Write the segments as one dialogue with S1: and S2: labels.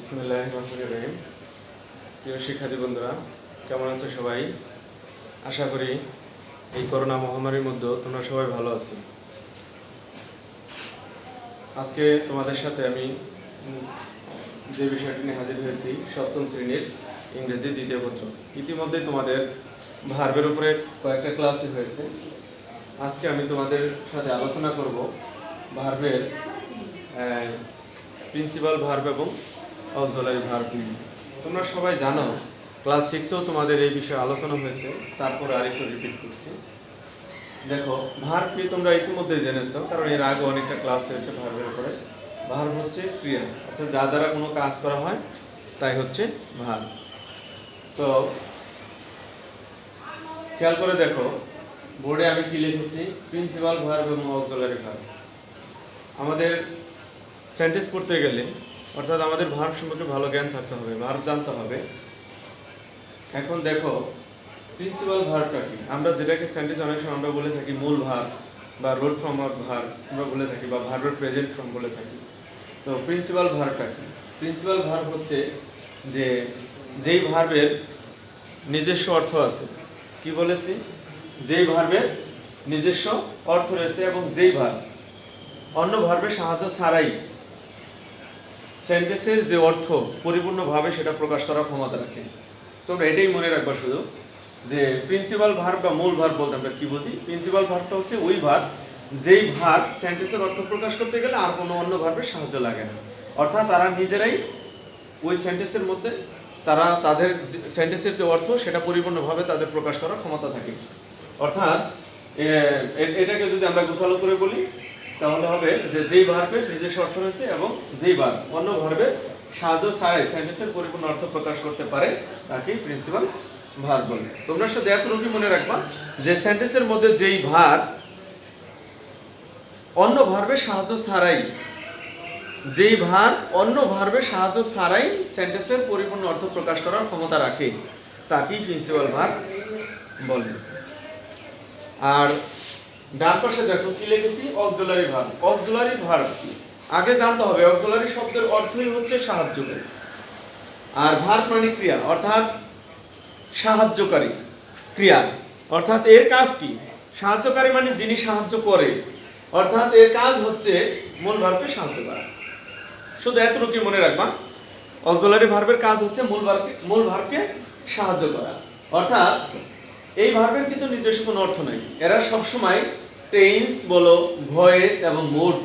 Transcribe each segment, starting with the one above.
S1: বিসমিল্লাহির রহমানির রহিম। প্রিয় শিক্ষার্থী বন্ধুরা, কেমন আছো সবাই? আশা করি এই করোনা মহামারীর মধ্যে তোমরা সবাই ভালো আছো। আজকে তোমাদের সাথে আমি যে বিষয়টি নিয়ে হাজির হয়েছি, সপ্তম শ্রেণীর ইংরেজি দ্বিতীয় পত্র। ইতিমধ্যে তোমাদের ভার্বের উপরে কয়েকটা ক্লাসই হয়েছে। আজকে আমি তোমাদের সাথে আলোচনা করব ভার্বের প্রিন্সিপাল ভার্ব এবং অক্সিলারি ভার্ব নিয়ে। তোমরা সবাই জানো, ক্লাস 6এও তোমাদের এই বিষয়ে আলোচনা হয়েছে, তারপরে আরেকটু রিপিট করছি। দেখো, ভার্ব নিয়ে তোমরা ইতিমধ্যে জেনেছো, কারণ এর আগে অনেকটা ক্লাস হয়েছে ভার্বের উপরে। ভার্ব হচ্ছে ক্রিয়া, অর্থাৎ যা দ্বারা কোনো কাজ করা হয় তাই হচ্ছে ভার্ব। তো খেয়াল করে দেখো, বোর্ডে আমি কি লিখেছি, প্রিন্সিপাল ভার্ব এবং অক্সিলারি ভার্ব। আমাদের সেন্টেন্স পড়তে গেলে অর্থাৎ আমাদের ভার্ব সম্পর্কে ভালো জ্ঞান থাকতে হবে, ভার্ব জানতে হবে। এখন দেখো, প্রিন্সিপাল ভার্বটা কি? আমরা যেটাকে সেন্টেন্স অনেক সময় আমরা বলে থাকি মূল ভার্ব বা রুট ফর্ম অফ ভার্ব আমরা বলে থাকি, বা ভার্বের প্রেজেন্ট ফর্ম বলে থাকি। তো প্রিন্সিপাল ভার্বটা কি? প্রিন্সিপাল ভার্ব হচ্ছে যে যেই ভার্বের নিজস্ব অর্থ আছে। কি বলেছি? যেই ভার্বের নিজস্ব অর্থ রয়েছে এবং যেই ভার্ব অন্য ভার্বের সাহায্য ছাড়াই সেন্টেন্সের যে অর্থ পরিপূর্ণভাবে সেটা প্রকাশ করার ক্ষমতা রাখে। তোমরা এটাই মনে রাখবা শুধু, যে প্রিন্সিপাল ভার্ব বা মূল ভার্ব বলতে আমরা কি বুঝি। প্রিন্সিপাল ভার্বটা হচ্ছে ওই ভার্ব যেই ভার্ব সেন্টেন্সের অর্থ প্রকাশ করতে গেলে আর কোনো অন্য ভার্বের সাহায্য লাগে না, অর্থাৎ তারা নিজেরাই ওই সেন্টেন্সের মধ্যে তাদের সেন্টেন্সের যে অর্থ সেটা পরিপূর্ণভাবে তাদের প্রকাশ করার ক্ষমতা থাকে। অর্থাৎ এটাকে যদি আমরা গোছালো করে বলি তাহলে হবে যে যেই ভার্বের নিজস্ব অর্থ রয়েছে এবং যেই ভার্ব অন্য ভার্বের সাহায্য ছাড়াই সেন্টেন্সের পরিপূর্ণ অর্থ প্রকাশ করতে পারে তাকে প্রিন্সিপাল ভার্ব বলে। তোমরা শুধু এতটুকু মনে রাখবা যে সেন্টেন্সের মধ্যে যেই ভার্ব অন্য ভার্বের সাহায্য ছাড়াই সেন্টেন্সের পরিপূর্ণ অর্থ প্রকাশ করার ক্ষমতা রাখে তাকেই প্রিন্সিপাল ভার্ব বলে। আর ডান পাশে দেখো কি লিখেছি, অক্সিলারি ভার্ব। অক্সিলারি ভার্ব আগে জানতে হবে, অক্সিলারি শব্দের অর্থই হচ্ছে সাহায্যকারী, আর ভার্ব মানে ক্রিয়া, অর্থাৎ সাহায্যকারী ক্রিয়া। অর্থাৎ এর কাজ কি? সাহায্যকারী মানে যিনি সাহায্য করে, অর্থাৎ এর কাজ হচ্ছে মূল ভার্বকে সাহায্য করা। শুধু এতটুকু মনে রাখবা, অক্সিলারি ভার্বের কাজ হচ্ছে মূল ভার্বকে সাহায্য করা। অর্থাৎ এই ভার্বের কিন্তু নিজস্ব কোনো অর্থ নাই, এরা সবসময় টেন্স বলো, ভয়েস এবং মুড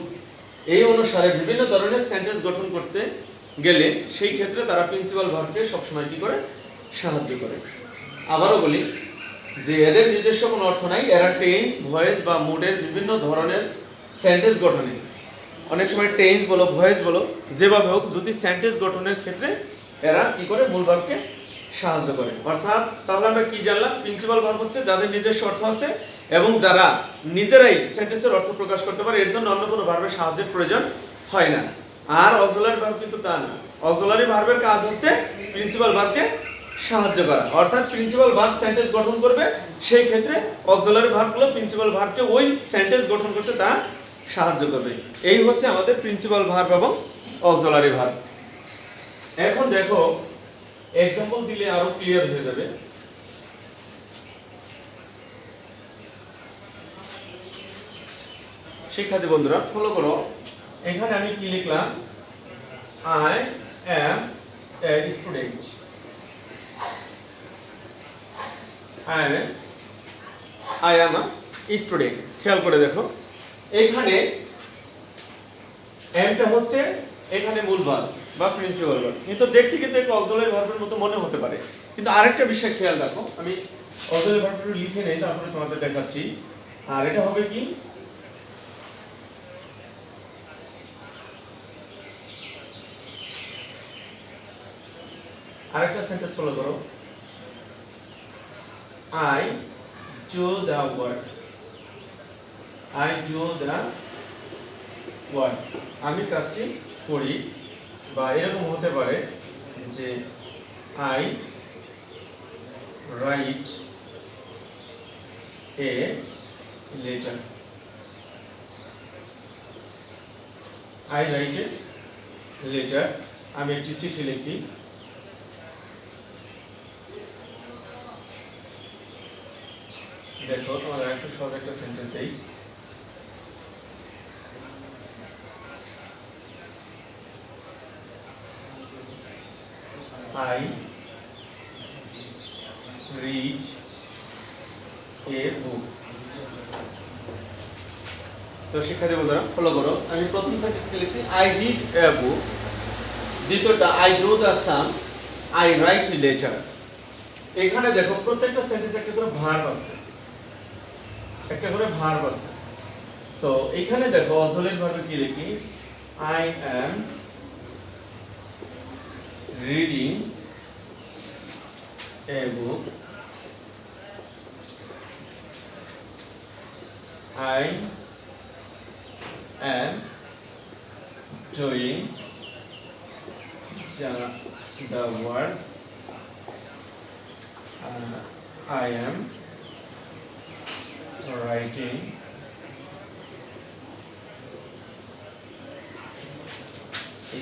S1: এই অনুসারে বিভিন্ন ধরনের সেন্টেন্স গঠন করতে গেলে সেই ক্ষেত্রে তারা প্রিন্সিপাল ভার্বকে সবসময় কি করে? সাহায্য করে। আবারও বলি যে এদের নিজস্ব কোনো অর্থ নাই, এরা টেন্স, ভয়েস বা মুডের বিভিন্ন ধরনের সেন্টেন্স গঠনে, অনেক সময় টেন্স বলো, ভয়েস বলো, যেভাবে হোক, যদি সেন্টেন্স গঠনের ক্ষেত্রে এরা কি করে? মূল ভার্বকে সাহায্য করে। অর্থাৎ তাহলে আমরা কি জানলাম? প্রিন্সিপাল ভার্ব হচ্ছে যাদের নিজস্ব অর্থ আছে এবং যারা নিজেরাই সেন্টেন্সের অর্থ প্রকাশ করতে পারে, এর জন্য অন্য কোনো ভার্বের সাহায্যের প্রয়োজন হয় না। আর অক্সিলারি ভার্ব কিন্তু তা না। অক্সিলারি ভার্বের কাজ হচ্ছে প্রিন্সিপাল ভার্বকে সাহায্য করা। অর্থাৎ প্রিন্সিপাল ভার্ব সেন্টেন্স গঠন করবে, সেই ক্ষেত্রে অক্সিলারি ভার্বগুলো প্রিন্সিপাল ভার্বকে ওই সেন্টেন্স গঠন করতে তা সাহায্য করবে। এই হচ্ছে আমাদের প্রিন্সিপাল ভার্ব এবং অক্সিলারি ভার্ব। এখন দেখো, এক্সাম্পল দিলে আরো ক্লিয়ার হয়ে যাবে। শিক্ষার্থী বন্ধুরা ফলো করো, এখানে আমি কি লিখলাম? I am a student. I am a student. খেয়াল করে দেখো, এখানে এমটা হচ্ছে এখানে মূল ভার্ব বা প্রিন্সিপাল ভার্ব, কিন্তু দেখতে কিন্তু একটু অক্সিলারি ভার্বের মতো মনে হতে পারে। কিন্তু আরেকটা বিষয় খেয়াল রাখো, আমি অক্সিলারি ভার্বটা লিখে নেই, তারপরে তোমাদের দেখাচ্ছি। আর এটা হবে কি? আরেকটা সেন্টেন্স ফলো করো, I do the work. I do the work, আমি কাজটি করি। বা এরকম হতে পারে যে I write a letter. I write a letter আমি একটি চিঠি লিখি। দেখো তোমাদের একটু সহজ একটা সেন্টেন্স দেই। I read a book. তো শিক্ষার্থী বন্ধুরা ফলো করো। আমি প্রথম সেন্টেন্স লিখেছি I read a book, দ্বিতীয়টা I do the sum, I write a letter। এখানে দেখো প্রত্যেকটা সেন্টেন্সে একটা করে ভার্ব আছে, একটা করে ভার্ব আছে। তো এখানে দেখো অক্সিলারি ভার্বে কি লিখি, I am reading a book, I am doing the work, I am writing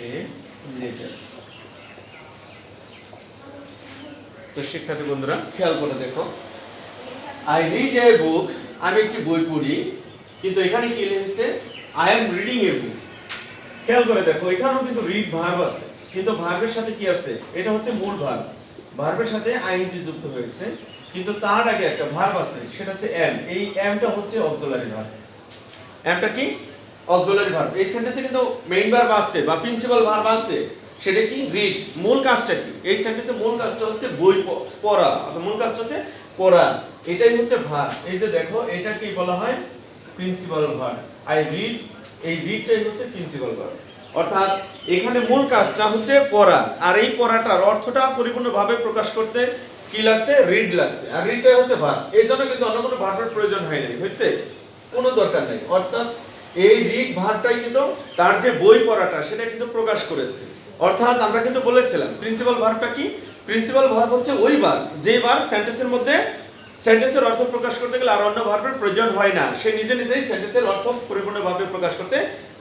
S1: a letter। তো শিক্ষার্থী বন্ধুরা খেয়াল করে দেখো, I read a book, আমি একটি বই পড়ি, কিন্তু এখানে কি লিখেছে I am reading a book। খেয়াল করে দেখো এখানেও কিন্তু রিড ভার্ব আছে, কিন্তু ভার্বের সাথে কি আছে, এটা হচ্ছে মূল ভার্ব, ভার্বের সাথে আইএনজি যুক্ত হয়েছে, কিন্তু তার আগে একটা ভার্ব আছে সেটা হচ্ছে am। এই আমটা হচ্ছে অক্সিলারি ভার্ব। আমটা কি অক্সিলারি ভার্ব। এই সেন্টেন্সে কিন্তু মেইন ভার্ব আছে বা প্রিন্সিপাল ভার্ব আছে, সেটা কি রিড। মূল কাজটা কি, এই সেন্টেন্সে মূল কাজটা হচ্ছে বই পড়া, মূল কাজটা হচ্ছে পড়া, এটাই হচ্ছে ভার্ব। এই যে দেখো এটা কি বলা হয় প্রিন্সিপাল ভার্ব, আই রিড, এই রিডটাই হচ্ছে প্রিন্সিপাল ভার্ব। অর্থাৎ এখানে মূল কাজটা হচ্ছে পড়া, আর এই পড়াটার অর্থটা পরিপূর্ণভাবে প্রকাশ করতে কি লাগছে, রিড লাগছে, আর রিডটাই হচ্ছে ভার্ব। এই জন্য কিন্তু অন্য কোনো ভার্বের প্রয়োজন হয় না, হয়েছে কোনো দরকার নাই। অর্থাৎ এই রিড ভার্বটাই কিন্তু তার যে বই পড়াটা সেটা কিন্তু প্রকাশ করেছে। অর্থাৎ আমরা কিন্তু বলেছিলাম প্রিন্সিপাল ভার্বটা কি, প্রিন্সিপাল ভার্ব হচ্ছে ওই ভার্ব যে ভার্ব সেন্টেন্সের মধ্যে সেন্টেন্সের অর্থ প্রকাশ করতে গেলে আর অন্য ভার্বের প্রয়োজন হয় না, সে নিজে নিজেই সেন্টেন্সের অর্থ পরিপূর্ণভাবে প্রকাশ করতে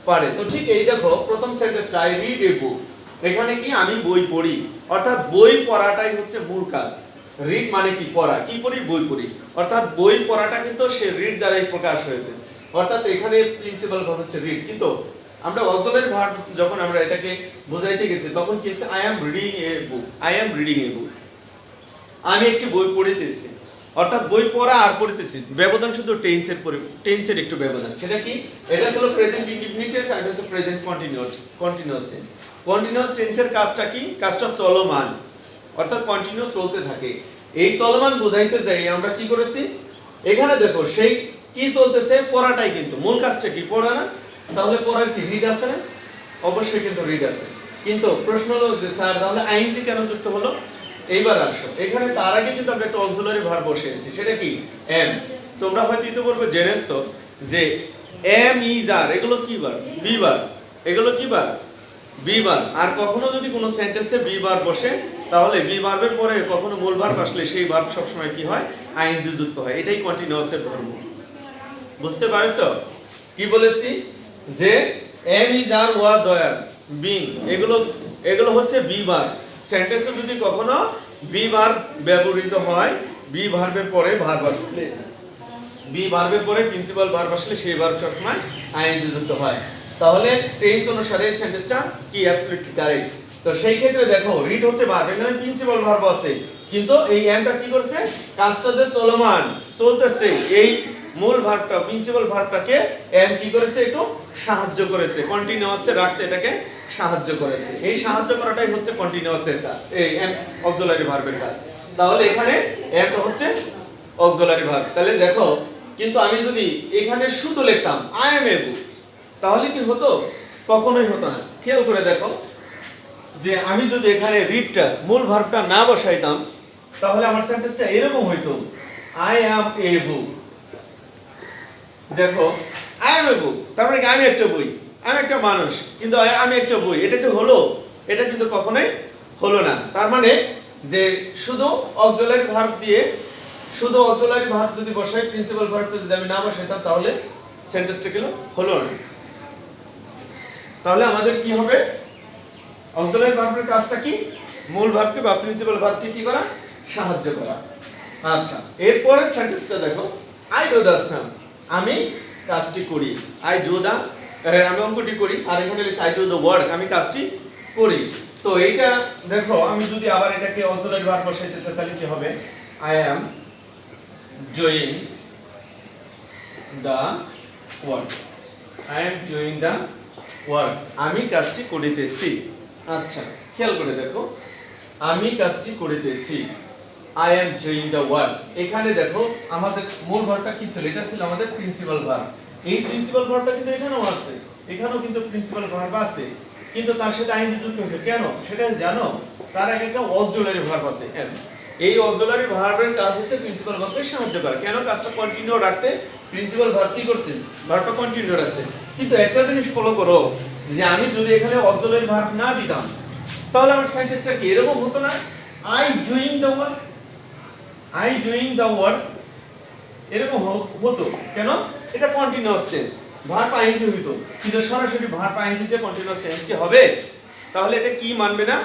S1: পারে। তো ঠিক এই দেখো প্রথম সেন্টেন্সটা আই রিড এ বুক, এখানে কি আমি বই পড়ি, অর্থাৎ বই পড়াটাই হচ্ছে মূল কাজ। রিড মানে কি পড়া, কি পড়ি, বই পড়ি, অর্থাৎ বই পড়াটা কিন্তু সে রিড দ্বারাই প্রকাশ হয়েছে। অর্থাৎ এখানে প্রিন্সিপাল ভার্ব হচ্ছে রিড। কিন্তু আমরা অক্সিলারি ভার্ব যখন আমরা এটাকে বোঝাইতে গেছি তখন কি আছে, I am reading a book, I am reading a book, আমি একটি বই পড়িতেছি। অর্থাৎ বই পড়া আর পড়িতেছি ব্যবধান শুধু টেন্সের একটু ব্যবধান। সেটা কি, এটা হলো প্রেজেন্ট ইনডিফিনিট টেন্স আর এটা হচ্ছে প্রেজেন্ট কন্টিনিউয়াস টেন্স। কন্টিনিউয়াস টেন্সের কাজটা কি, কাজটা চলমান, অর্থাৎ কন্টিনিউ চলতে থাকে। এই চলমান বোঝাইতে যাই আমরা কি করেছি, এখানে দেখো সেই কি চলতেছে, পড়াটাই কিন্তু মূল কাজটা কি, পড়া না, তাহলে পড়ার কি রিড আছে না, অবশ্যই কিন্তু রিড আছে। কিন্তু প্রশ্ন হলো যে স্যার তাহলে আইএনজি কেন যুক্ত হলো। এইবার আসো এখানে তার আগে কিন্তু আমরা একটা অক্সিলারি ভার্ব বসিয়েছি, সেটা কি এম। তোমরা হয়তো ইতিপূর্বে জেনেছো যে এম ইজ আর, এগুলো কি ভার্ব, বি ভার্ব, এগুলো কি ভার্ব, বি ভার্ব। আর কখনো যদি কোনো সেন্টেন্সে বি ভার্ব বসে তাহলে বি ভার্বের পরে কখনো মূল ভার্ব আসলে সেই ভার্ব সবসময় কি হয়, আইএনজি যুক্ত হয়। এটাই কন্টিনিউয়াসের ধর্ম। বুঝতে পারছো কি বলেছি, যে am is are, was, were, being, এগুলো হচ্ছে বি ভার্ব। সেন্টেন্সে যদি কখনো বি ভার্ব ব্যবহৃত হয়, বি ভার্বের পরে ভার্ব আসলে, বি ভার্বের পরে প্রিন্সিপাল ভার্ব আসলে সেই ভার্ব সবসময় আইএনজি যুক্ত হয়। তাহলে টেন্স অনুসারে সেন্টেন্সটা কি অ্যাবসলিউটলি কারেক্ট। তো সেই ক্ষেত্রে দেখো রিড হচ্ছে ভার্ব, এখানে প্রিন্সিপাল ভার্ব আছে, কিন্তু এই এমটা কি করছে, কাজটা যে চলমান চলতেছে, এই মূল ভার্বটা প্রিন্সিপাল ভার্বটাকে এম কি করেছে, একটু সাহায্য করেছে, কন্টিনিউয়াসে রাখতে এটাকে সাহায্য করেছে। এই সাহায্য করাটাই হচ্ছে কন্টিনিউয়াসের কাজ, এই এম অক্সিলারি ভার্বের কাজ। তাহলে এখানে এমটা হচ্ছে অক্সিলারি ভার্ব। তাহলে দেখো কিন্তু আমি যদি এখানে শুধু লিখতাম আই এম এবল, তাহলে কি হতো, কখনোই হতো না। খেয়াল করে দেখো যে আমি যদি এখানে রিডটা মূল ভার্বটা না বসাইতাম তাহলে আমার সেন্টেন্সটা এরকম হইতো, আই অ্যাম এ বুক। দেখো আই অ্যাম এ বুক, তার মানে আমি একটা বই, আমি একটা মানুষ, কিন্তু আমি একটা বই, এটা কি হলো, এটা কিন্তু কখনোই হলো না। তার মানে যে শুধু অক্সিলারি ভার্ব দিয়ে, শুধু অক্সিলারি ভার্ব যদি বসাই, প্রিন্সিপাল ভার্বটা যদি আমি না বসাইতাম তাহলে সেন্টেন্সটা হলো না। তাহলে আমাদের কি হবে, অক্সিলারি ভার্বের কাজটা কি? মূল ভার্বকে বা প্রিন্সিপাল ভার্বকে কি করা? সাহায্য করা। আচ্ছা, এরপরে সেন্টেন্সটা দেখো, আই ডু দ্য সাম, আমি কাজটি করি। আই ডু দ্য, আমি অঙ্কটি করি, আর এখানে লিখছি আই ডু দ্য ওয়ার্ক, আমি কাজটি করি। তো এইটা দেখো, আমি যদি আবার এটাকে অক্সিলারি ভার্ব বসাইতেছি তাহলে কি হবে? I am doing the work, I am doing the work, আমি কাজটি করিতেছি। আচ্ছা, খেয়াল করে দেখো, আমি কাজটি করিতেছি, I am doing the work. এখানে দেখো আমাদের মূল ভার্বটা কি ছিল? এটা ছিল আমাদের প্রিন্সিপাল ভার্ব। এই প্রিন্সিপাল ভার্বটা কিন্তু এখানেও আছে, এখানেও কিন্তু প্রিন্সিপাল ভার্ব আছে, কিন্তু তার সাথে আইএনজি যুক্ত হয়েছে। কেন সেটা জানো? তার একটা অক্সিলারি ভার্ব আছে। এই অক্সিলারি ভার্বের কাজ হচ্ছে প্রিন্সিপাল ভার্বকে সাহায্য করা। কেন? কাজটা কন্টিনিউ রাখতে প্রিন্সিপাল ভার্ব কি করছে? ভার্বটা কন্টিনিউ রাখছে। কিন্তু একটা জিনিস ফলো করো, যে আমি যদি এখানে অক্সিলারি ভার্ব না দিতাম তাহলে আমার সেন্টেন্সটা কি এরকম হতো না? I doing the work, I doing the work, এরকম হতো। কেন? এটা কন্টিনিউয়াস টেন্স, ভার্ব আইএনজি হইতো, কিন্তু সরাসরি ভার্ব আইএনজি তে কন্টিনিউয়াস টেন্স কি হবে? তাহলে এটা কি মানবে না?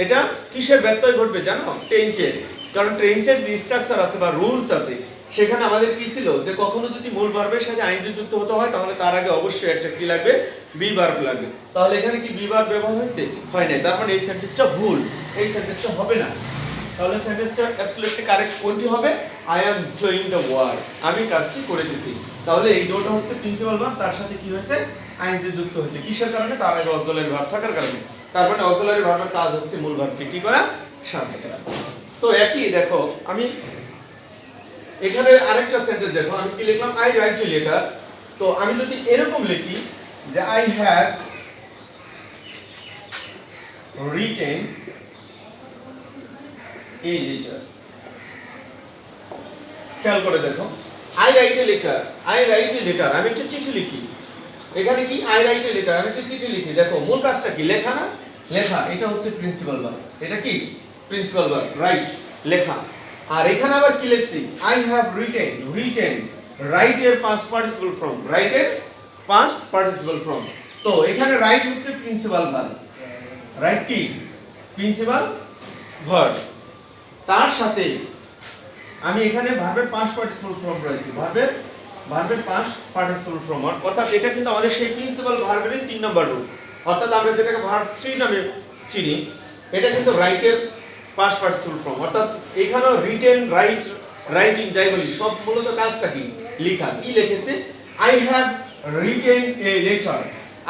S1: এটা কিসের ব্যত্যয় ঘটবে জানো? টেন্সের। কারণ টেন্সের যে স্ট্রাকচার আছে বা রুলস আছে, সেখানে আমাদের কি ছিল যে কখনো যদি মূল ভার্বের সাথে আইএনজি যুক্ত হতে হয় তাহলে তার আগে অবশ্যই একটা কি লাগবে? বি ভার্ব লাগবে। তাহলে এখানে কি বি ভার্ব ব্যবহার হয়েছে? হয় নাই। তার মানে এই সেন্টেন্সটা ভুল, এই সেন্টেন্সটা হবে না। তাহলে সেন্টেন্সটা অ্যাবসলিউটলি কারেক্ট কোনটি হবে? I am doing the work, আমি কাজটি করে দিছি। তাহলে এই ডোটা হচ্ছে প্রিন্সিপাল ভার্ব, তার সাথে কি হয়েছে? আইএনজি যুক্ত হয়েছে। কিসের কারণে? তার আগে অক্সিলারি ভার্ব থাকার কারণে। তার মানে অক্সিলারি ভার্বের কাজ হচ্ছে মূল ভার্বকে কি করা? সাহায্য করা। তো একই দেখো, আমি এখানে আরেকটা সেন্টেন্স দেখো, আমি কি লিখলাম? I write a letter. তো আমি যদি এরকম লিখি যে আই হ্যাভ রিটেন এই লেটার, খেয়াল করে দেখো, I write a letter, I write a letter, আমি একটা চিঠি লিখি। এখানে কি? আই রাইট এ লেটার, আমি একটা চিঠি লিখি। দেখো মূল কাজটা কি? লেখা না? লেখা। এটা হচ্ছে প্রিন্সিপাল ভার্ব। এটা কি? প্রিন্সিপাল ভার্ব, রাইট, লেখা। আর এখানে আবার কি লিখছি? I have written, written, right এর পাস্ট পার্টিসিপল ফর্ম, রাইট এর পাস্ট পার্টিসিপল ফর্ম। তো এখানে রাইট হচ্ছে প্রিন্সিপাল ভার্ব, রাইট কি? Principal verb. তার সাথে আমি এখানে ভার্বের পাস্ট পার্টিসিপল ফর্ম রয়েছে, ভার্বের পাস্ট পার্টিসিপল ফর্ম, অর্থাৎ এটা কিন্তু আমাদের সেই প্রিন্সিপাল ভার্বের 3 নম্বর রূপ। অর্থাৎ আমরা যেটাকে ভার্ব 3 নামে চিনি, এটা কিন্তু রাইটের পাস্ট পার্টিসিপল ফর্ম। অর্থাৎ এখানেও রিটেন, রাইট, রাইটিং যাই বলি, সব মূলত কাজটা কি? লেখা। কি লিখেছে? I have written a letter,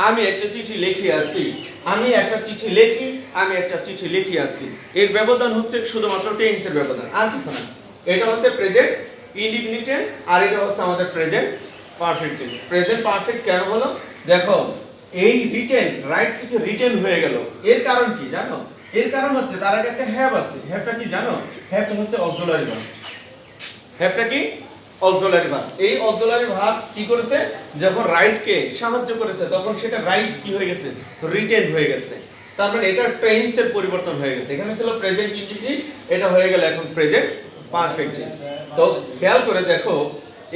S1: আমি একটা চিঠি লিখে আসি, আমি একটা চিঠি লিখি, আমি একটা চিঠি লিখে আসি। এর ব্যবধান হচ্ছে শুধুমাত্র টেন্সের ব্যবধান, আর কিছু না। এটা হচ্ছে প্রেজেন্ট ইনডিফিনিট টেন্স, আর এটা হচ্ছে আমাদের present perfect tense. Present perfect কেন হলো? দেখো এই রিটেন, রাইট থেকে রিটেন হয়ে গেল, এর কারণ কি জানো? এর কারণ হচ্ছে তার আগে একটা হ্যাভ আছে। হ্যাভটা কি জানো? হ্যাভটা হচ্ছে অক্সিলারি ভার্ব। হ্যাভটা কি? Auxiliary verb. এই অক্সিলারি ভার্ব কি করেছে? যখন রাইট কে সাহায্য করেছে তখন সেটা রাইট কি হয়ে গেছে? রিটেন হয়ে গেছে। তার মানে এটা টেন্সের পরিবর্তন হয়ে গেছে। এখানে ছিল প্রেজেন্ট ইনডিফিনিট, এটা হয়ে গেল এখন প্রেজেন্ট পারফেক্ট টেন্স। তো খেয়াল করে দেখো,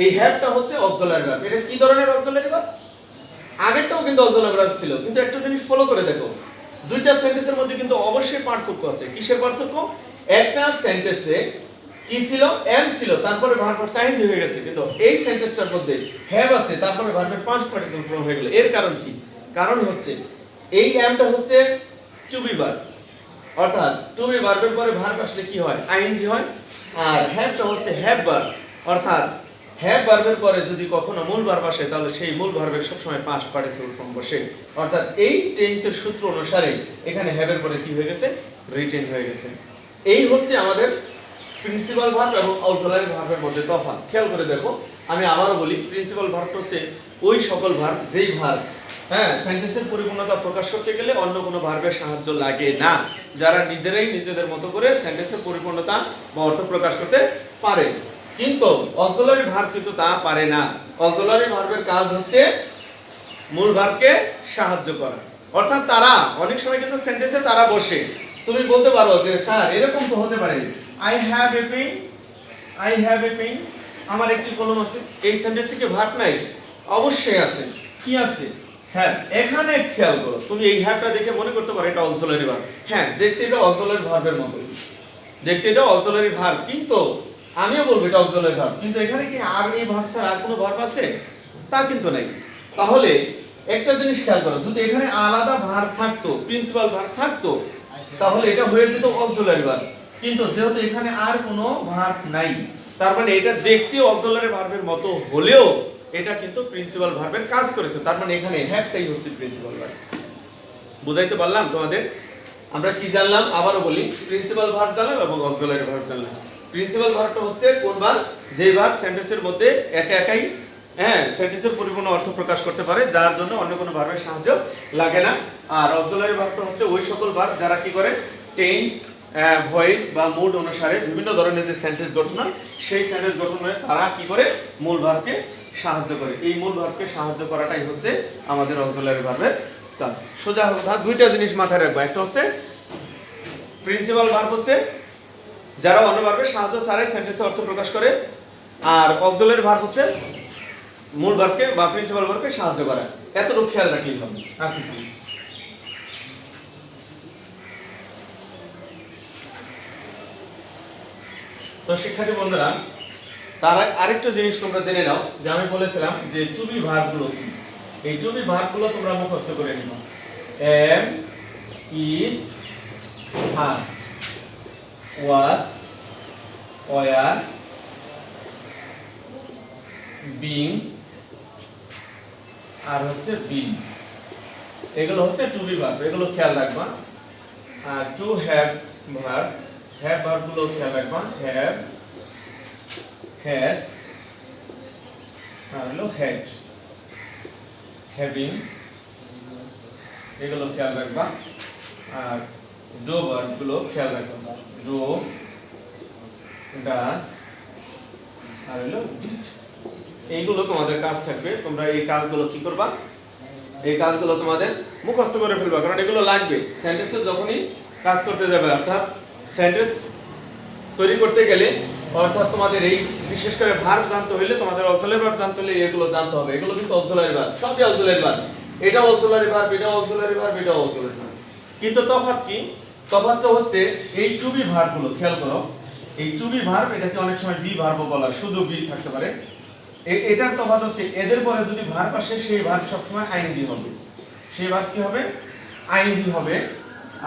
S1: এই হ্যাভটা হচ্ছে অক্সিলারি ভার্ব। এটা কি ধরনের অক্সিলারি ভার্ব? আগেরটাও কিন্তু অক্সিলারি ভার্ব ছিল, কিন্তু একটা জিনিস ফলো করে দেখো, দুইটা সেন্টেন্সের মধ্যে কিন্তু অবশ্যই পার্থক্য আছে। কিসের পার্থক্য? একটা সেন্টেন্সে কি ছিল? এম ছিল, তারপরে ভার্বটা চেঞ্জ হয়ে গেছে, কিন্তু এই সেন্টেন্সটার মধ্যে হ্যাভ আছে, তারপরে ভার্বের পাস্ট পার্টিসিপল ফর্ম হয়ে গেল। এর কারণ কি? কারণ হচ্ছে এই এমটা হচ্ছে টু বি ভার্ব, অর্থাৎ টু বি ভার্বের পরে ভার্ব আসলে কি হয়? আইএনজি হয়। আর হ্যাভটা হচ্ছে হ্যাভ ভার্ব, অর্থাৎ হ্যাভ ভার্বের পরে যদি কখনো মূল ভার্ব আসে তাহলে সেই মূল ভার্বের সবসময় পাস্ট পার্টিসিপল ফর্ম বসে। অর্থাৎ এই টেন্সের সূত্র অনুসারে এখানে হ্যাভের পরে কি হয়ে গেছে? রিটেন হয়ে গেছে। এই হচ্ছে আমাদের প্রিন্সিপাল ভার্ব এবং অক্সিলারি ভার্বের মধ্যে তফাৎ। খেয়াল করে দেখো, আমি আবারও বলি, প্রিন্সিপাল ভার্ব হচ্ছে ওই সকল ভার্ব যেই ভার্ব সেন্টেন্সের পরিপূর্ণতা প্রকাশ করতে গেলে অন্য কোনো ভার্বের সাহায্য লাগে না, যারা নিজেরাই নিজেদের মতো করে সেন্টেন্সের পরিপূর্ণতা বা অর্থ প্রকাশ করতে পারে। কিন্তু অক্সিলারি ভার্ব কিন্তু তা পারে না। অক্সিলারি ভার্বের কাজ হচ্ছে মূল ভার্বকে সাহায্য করা। অর্থাৎ তারা অনেক সময় কিন্তু সেন্টেন্সে তারা বসে। তুমি বলতে পারো যে স্যার এরকম তো হতে পারে, I have a pen, I have a pen, আমার একটি কলম আছে। এই সেন্টেন্সে কি ভার্ব নাই? অবশ্যই আছে। কি আছে? হ্যাঁ এখানে খেয়াল করো, তুমি এই হ্যাভটা দেখে মনে করতে পারো এটা অক্সিলারি ভার্ব। হ্যাঁ দেখতে এটা অক্সিলারি ভার্বের মতোই, দেখতে এটা অক্সিলারি ভার্ব, কিন্তু আমিও বলবো এটা অক্সিলারি ভার্ব, কিন্তু এখানে কি আর এই ভার্ব ছাড়া আর কোনো ভার্ব আছে? তা কিন্তু নাই। তাহলে একটা জিনিস খেয়াল করো, যদি এখানে আলাদা ভার্ব থাকতো, প্রিন্সিপাল ভার্ব থাকতো, তাহলে এটা হয়ে যেত অক্সিলারি ভার্ব। কিন্তু যেহেতু এখানে আর কোনো ভার্ব নাই, তার মানে এটা দেখতে অক্সিলারি ভার্বের মতো হলেও এটা কিন্তু প্রিন্সিপাল ভার্বের কাজ করেছে। তার মানে এখানে হ্যাভটাই হচ্ছে প্রিন্সিপাল ভার্ব। বুঝাইতে পারলাম তোমাদের? আমরা কি জানলাম আবারও বলি, প্রিন্সিপাল ভার্ব জানলাম এবং অক্সিলারি ভার্ব জানলাম। প্রিন্সিপাল ভার্বটা হচ্ছে কোন ভার্ব? যে ভার্ব সেন্টেন্সের মধ্যে একা একাই সেন্টেন্সের পরিপূর্ণ অর্থ প্রকাশ করতে পারে, যার জন্য অন্য কোনো ভার্বের সাহায্য লাগে না। আর অক্সিলারি ভার্বটা হচ্ছে ওই সকল ভার্ব যারা কি করে টেন্স, ভয়েস বা মুড অনুসারে বিভিন্ন ধরনের যে সেন্টেন্স গঠন হয়, সেই সেন্টেন্স গঠনে তারা কি করে মূল ভার্বকে সাহায্য করে। এই মূল ভার্বকে সাহায্য করাটাই হচ্ছে আমাদের অক্সিলারি ভার্বের কাজ। সোজা কথা, দুইটা জিনিস মাথায় রাখবা, একটা হচ্ছে প্রিন্সিপাল ভার্ব হচ্ছে যারা অন্য ভার্বের সাহায্য ছাড়াই সেন্টেন্সে অর্থ প্রকাশ করে, আর অক্সিলারি ভার্ব হচ্ছে মূল ভার্বকে বা প্রিন্সিপাল ভার্বকে সাহায্য করা। এতটুকু খেয়াল রাখলেই হবে, আর কিছু না। তো শিক্ষার্থী বন্ধুরা, তার আরেকটা জিনিস তোমরা জেনে নাও, যে আমি বলেছিলাম যে টু বি ভার্বগুলো কি। এই টু বি ভার্বগুলো তোমরা মুখস্থ করে নিও। Am, is, have, was, were, being, আর হচ্ছে বিন। এগুলো হচ্ছে টু বি ভার্ব, এগুলো খেয়াল রাখবা। আর টু হ্যাভ ভার্ব, হ্যাভ ভার্বগুলো খেয়াল রাখবা। হ্যাভ, হ্যাজ, আর হলো হ্যাড, হ্যাভিং, এগুলো খেয়াল রাখবা। আর ডু ভার্বগুলো খেয়াল রাখবা। ডু, ডাস, আর হলো ডিড। এইগুলো তোমাদের কাজ থাকবে, তোমরা এই কাজগুলো কি করবা? এই কাজগুলো তোমাদের মুখস্থ করে ফেলবা, কারণ এগুলো লাগবে সেন্টেন্সে যখনই কাজ করতে যাবে, অর্থাৎ সেন্টেন্স তৈরি করতে গেলে, অর্থাৎ তোমাদের এই বিশেষ করে ভার্ব জানতে হলে, তোমাদের অক্সিলারি ভার্ব জানতে হলে এগুলো জানতে হবে। এগুলো কিন্তু অক্সিলারি ভার্ব, সবই অক্সিলারি ভার্ব। এটা অক্সিলারি ভার্ব, এটা অক্সিলারি ভার্ব, এটা অক্সিলারি ভার্ব। কিন্তু তফাৎ কি? তফাৎটা হচ্ছে এই টু বি ভার্বগুলো খেয়াল করো। এই টু বি ভার্ব, এটাকে অনেক সময় বি ভার্ব বলা হয়, শুধু বি থাকতে পারে। এটার তফাৎ হচ্ছে এদের পরে যদি ভার্ব আসে, সেই ভার্ব সবসময় আইএনজি হবে। সেই ভার্ব কি হবে? আইএনজি হবে।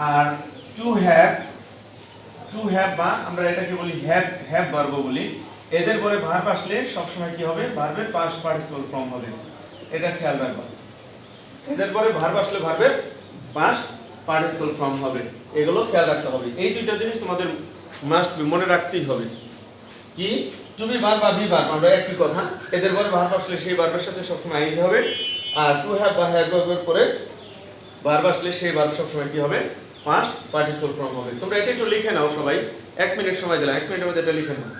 S1: আর টু হ্যাভ, টু হ্যাভ বা আমরা এটাকে বলি হ্যাভ ভার্ব বলি, এদের পরে ভার্ব আসলে সবসময় কি হবে? ভার্বের পাস্ট পার্টিসিপল ফর্ম হবে। এটা খেয়াল রাখবা, এদের পরে ভার্ব আসলে ভার্বের পাস্ট পার্টিসিপল ফর্ম হবে। এগুলো খেয়াল রাখতে হবে। এই দুইটা জিনিস তোমাদের মাস্ট মনে রাখতেই হবে। কি? টু বি ভার্ব বা বি ভার্ব, আমরা একই কথা। এদের পরে ভার্ব আসলে সেই ভার্বের সাথে সবসময় আইজ হবে। আর টু হ্যাভ বা হ্যাভ ভার্বের পরে ভার্ব আসলে সেই ভার্ব সবসময় কি হবে? পাস্ট পার্টিসিপল ফর্ম হবে। তোমরা এটা একটু লিখে নাও সবাই, 1 মিনিট সময় দিলাম, 1 মিনিটের মধ্যে এটা লিখে নাও।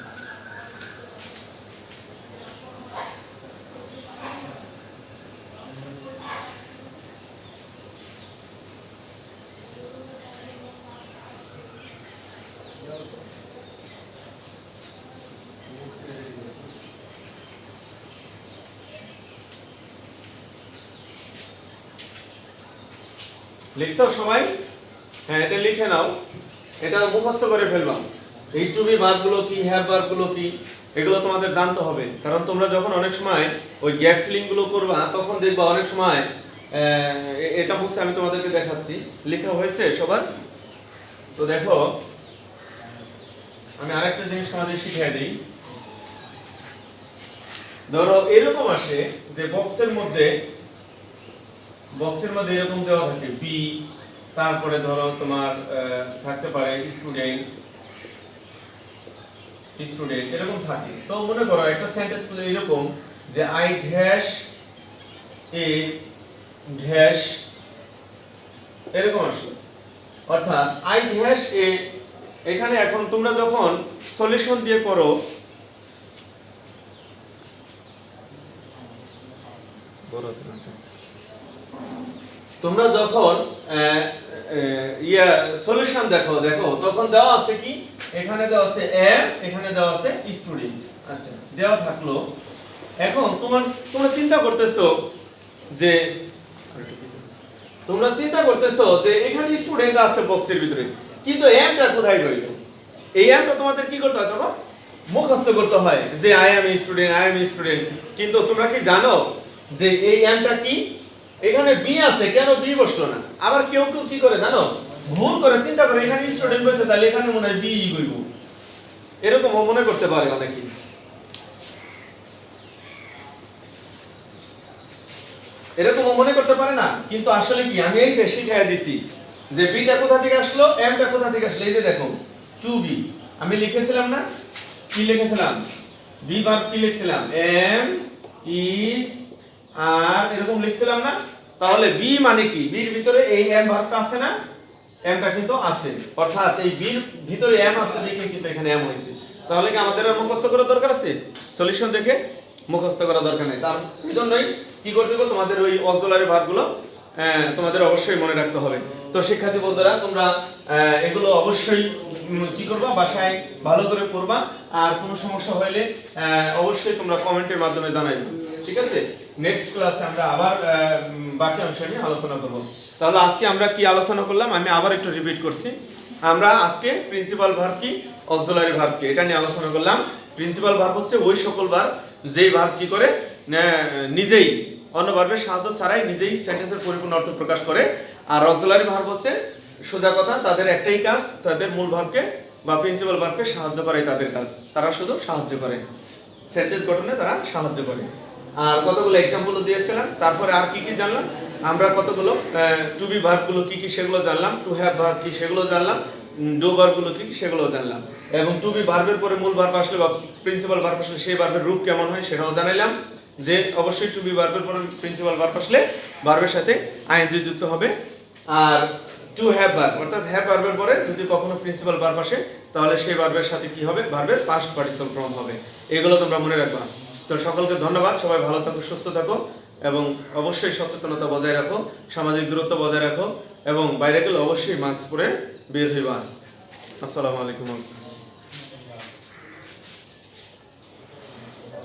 S1: লিখছো সবাই? হ্যাঁ এটা লিখে নাও, এটা মুখস্থ করে ফেলবা। এই টু বি ভার্বগুলো কি, হ্যাভ ভার্বগুলো কি, এগুলো তোমাদের জানতে হবে। কারণ তোমরা যখন অনেক সময় ওই গ্যাপ ফিলিং গুলো করবা, তখন দেখবা অনেক সময় এটা বুঝছে, আমি তোমাদেরকে দেখাচ্ছি। লেখা হয়েছে সবার? তো দেখো, আমি আরেকটা জিনিস তোমাদের শিখিয়ে দিই। ধরো এরকম আসে যে বক্সের মধ্যে এরকম দেওয়া থাকে বি, তারপরে ধরো তোমার থাকতে পারে স্টুডেন্ট, এরকম থাকে। তো মনে করো একটা সেন্টেন্স এরকম যে আই ড্যাশ এ ড্যাশ, এরকম আসলো। অর্থাৎ আই ড্যাশ এ, এখানে এখন তোমরা যখন সলিউশন দিয়ে করো, তোমরা যখন সলিউশন দেখো তখন দেওয়া আছে কি? এখানে দেওয়া আছে এম, এখানে দেওয়া আছে স্টুডেন্ট। আচ্ছা, দেওয়া থাকলো। এখন তোমরা চিন্তা করতেছো যে তোমরা চিন্তা করতেছো যে এখানে স্টুডেন্ট আছে বক্সের ভিতরে, কিন্তু এমটা কোথায় রইল? এই এমটা তোমাদের কি করতে হয় তখন? মুখস্থ করতে হয় যে I am student, I am student. কিন্তু তোমরা কি জানো যে এই এমটা কি? এখানে বি আছে, কেন বি বসলো না? আবার কেউ কেউ কি করে জানো, ভুল করে চিন্তা করে এখানে স্টুডেন্ট বসে, তাহলে এখানে মনে হয় বি বইব, এরকম মনে করতে পারে অনেকেই। এরকম মনে করতে পারে না, কিন্তু আসলে কি আমি এই যে শিখাইয়া দিছি যে বিটা কোথা থেকে আসলো, এমটা কোথা থেকে আসলো। এই যে দেখো 2b আমি লিখেছিলাম না, কি লিখেছিলাম? বি ভার্ব কি লিখছিলাম? এম ইজ আর এরকম লিখছিলাম না? তাহলে বি মানে কি? বির ভিতরে এই এম ভার্বটা আছে না? এমটা কিন্তু আছে, অর্থাৎ এই বির ভিতরে এম আছে দেখে কিন্তু এখানে এম হইছে। তাহলে কি আমাদের আর মুখস্থ করার দরকার আছে? সলিউশন দেখে মুখস্থ করা দরকার নেই। তার জন্যই কি করতে হবে, তোমাদের ওই অক্সিলারি ভার্বগুলো তোমাদের অবশ্যই মনে রাখতে হবে। তো শিক্ষার্থী বন্ধুরা, তোমরা এগুলো অবশ্যই কি করবা, বাসায় ভালো করে পড়বা। আর কোনো সমস্যা হলে অবশ্যই তোমরা কমেন্টের মাধ্যমে জানাইবে, ঠিক আছে? নেক্সট ক্লাসে আমরা আবার বাকি অংশ নিয়ে আলোচনা করব। তাহলে আজকে আমরা কি আলোচনা করলাম আমি আবার একটু রিপিট করছি। আমরা আজকে প্রিন্সিপাল ভার্ব কি, অক্সিলারি ভার্ব কি, এটা নিয়ে আলোচনা করলাম। প্রিন্সিপাল ভার্ব হচ্ছে ওই সকল ভার্ব যেই ভার্ব কি করে নিজেই অন্য ভার্বের সাহায্য ছাড়াই নিজেই সেন্টেন্সের পরিপূর্ণ অর্থ প্রকাশ করে। আর অক্সিলারি ভার্ব হচ্ছে সোজা কথা, তাদের একটাই কাজ, তাদের মূল ভার্বকে বা প্রিন্সিপাল ভার্বকে সাহায্য করাই তাদের কাজ। তারা শুধু সাহায্য করে, সেন্টেন্স গঠনে তারা সাহায্য করে। আর কতগুলো एग्जांपल দিয়েছিলাম। তারপরে আর কি কি জানলাম আমরা, কতগুলো টু বি ভার্বগুলো কি কি সেগুলো জানলাম, টু হ্যাভ ভার্ব কি সেগুলো জানলাম, ডু ভার্বগুলো কি কি সেগুলো জানলাম, এবং টু বি ভার্বের পরে মূল ভার্ব আসলে বা প্রিন্সিপাল ভার্ব আসলে সেই ভার্বের রূপ কেমন হয় সেটাও জানাইলাম। যে অবশ্যই টু বি ভার্বের পরে প্রিন্সিপাল ভার্ব আসলে ভার্বের সাথে আইএনজি যুক্ত হবে। আর টু হ্যাভ ভার্ব অর্থাৎ হ্যাভ ভার্বের পরে যদি কখনো প্রিন্সিপাল ভার্ব আসে তাহলে সেই ভার্বের সাথে কি হবে, ভার্বের পাস্ট পার্টিসিপল ফর্ম হবে। এগুলো তোমরা মনে রাখবা। তো সকলকে ধন্যবাদ, সবাই ভালো থাকো, সুস্থ থাকো এবং অবশ্যই সচেতনতা বজায় রাখো, সামাজিক দূরত্ব বজায় রাখো এবং বাইরে গেলে অবশ্যই মাস্ক পরে বের হইবা। আসসালামু আলাইকুম।